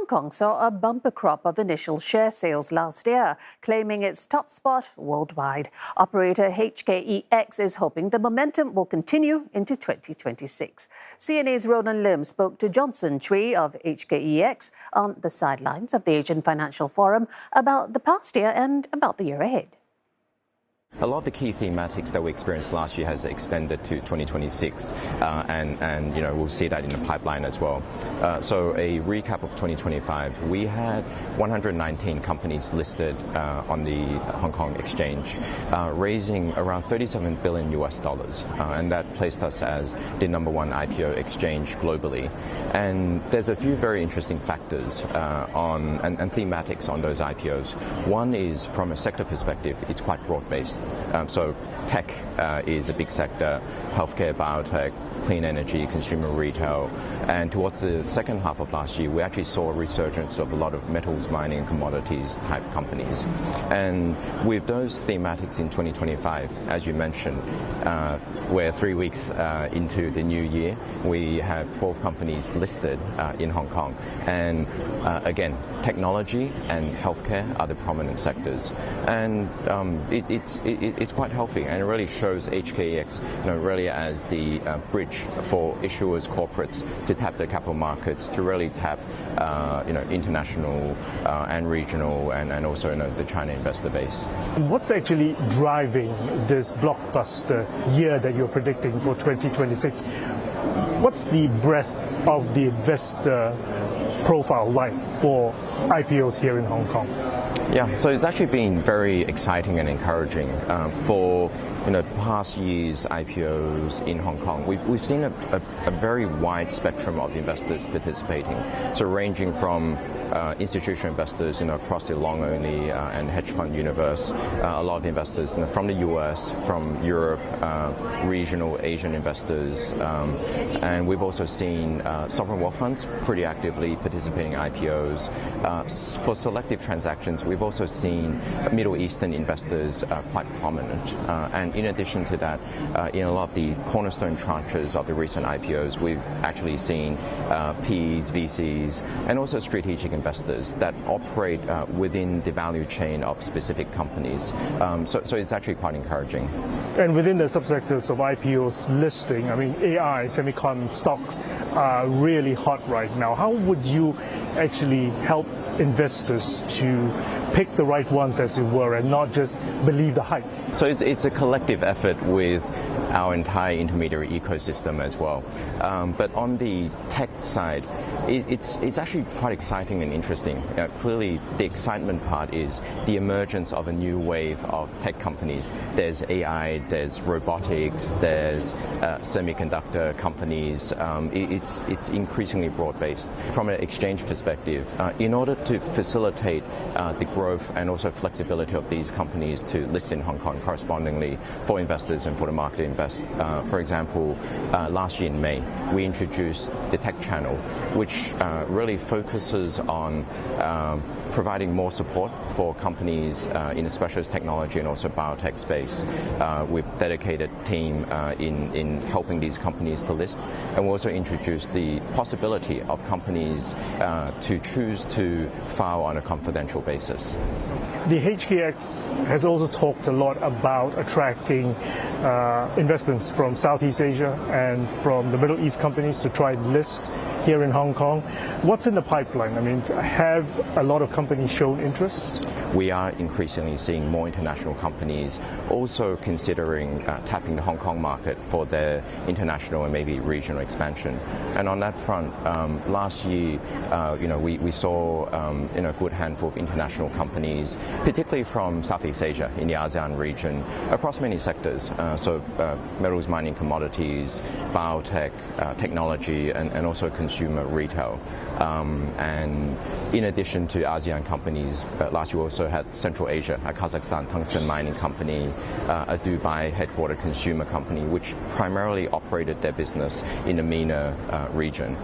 Hong Kong saw a bumper crop of initial share sales last year, claiming its top spot worldwide. Operator HKEX is hoping the momentum will continue into 2026. CNA's Roland Lim spoke to Johnson Chui of HKEX on the sidelines of the Asian Financial Forum about the past year and about the year ahead. A lot of the key thematics that we experienced last year has extended to 2026, and we'll see that in the pipeline as well. So a recap of 2025, we had 119 companies listed on the Hong Kong exchange, raising around $37 billion and that placed us as the #1 IPO exchange globally. And there's a few very interesting factors and thematics on those IPOs. One is, from a sector perspective, it's quite broad-based. So tech is a big sector, healthcare, biotech, clean energy, consumer retail. And towards the second half of last year, we actually saw a resurgence of a lot of metals, mining, and commodities type companies. And with those thematics in 2025, as you mentioned, we're 3 weeks into the new year. We have 12 companies listed in Hong Kong. And again, technology and healthcare are the prominent sectors. And it's quite healthy, and it really shows HKEX really as the bridge for issuers, corporates to tap the capital markets, to really tap international and regional and also the China investor base. What's actually driving this blockbuster year that you're predicting for 2026? What's the breadth of the investor profile like for IPOs here in Hong Kong? Yeah, so it's actually been very exciting and encouraging for past years' IPOs in Hong Kong. We've seen a very wide spectrum of investors participating, so ranging from institutional investors across the long-only and hedge fund universe, a lot of investors from the US, from Europe, regional Asian investors, and we've also seen sovereign wealth funds pretty actively participating in IPOs. For selective transactions, we've also seen Middle Eastern investors quite prominent. And in addition to that, in a lot of the cornerstone tranches of the recent IPOs, we've actually seen PEs, VCs, and also strategic investors that operate within the value chain of specific companies. So it's actually quite encouraging. And within the subsectors of IPOs listing, I mean, AI, semicon stocks are really hot right now. How would you actually help investors to pick the right ones, as it were, and not just believe the hype? So it's a collective effort with our entire intermediary ecosystem as well. But on the tech side, it's actually quite exciting and interesting. Clearly, the excitement part is the emergence of a new wave of tech companies. There's AI, there's robotics, there's semiconductor companies. It's increasingly broad-based. From an exchange perspective, in order to facilitate the growth and also flexibility of these companies to list in Hong Kong correspondingly for investors and for the market to invest. For example, last year in May, we introduced the Tech Channel, which really focuses on providing more support for companies in the specialist technology and also biotech space, with dedicated team in helping these companies to list. And we also introduced the possibility of companies to choose to file on a confidential basis. The HKEX has also talked a lot about attracting investments from Southeast Asia and from the Middle East companies to try and list here in Hong Kong. What's in the pipeline? I mean, have a lot of companies shown interest? We are increasingly seeing more international companies also considering tapping the Hong Kong market for their international and maybe regional expansion. And on that front, last year, we saw a good handful of international companies, particularly from Southeast Asia in the ASEAN region, across many sectors. So metals, mining, commodities, biotech, technology, and also consumer retail. And in addition to ASEAN companies, last year we also had Central Asia, a Kazakhstan tungsten mining company, a Dubai headquartered consumer company, which primarily operated their business in the MENA region.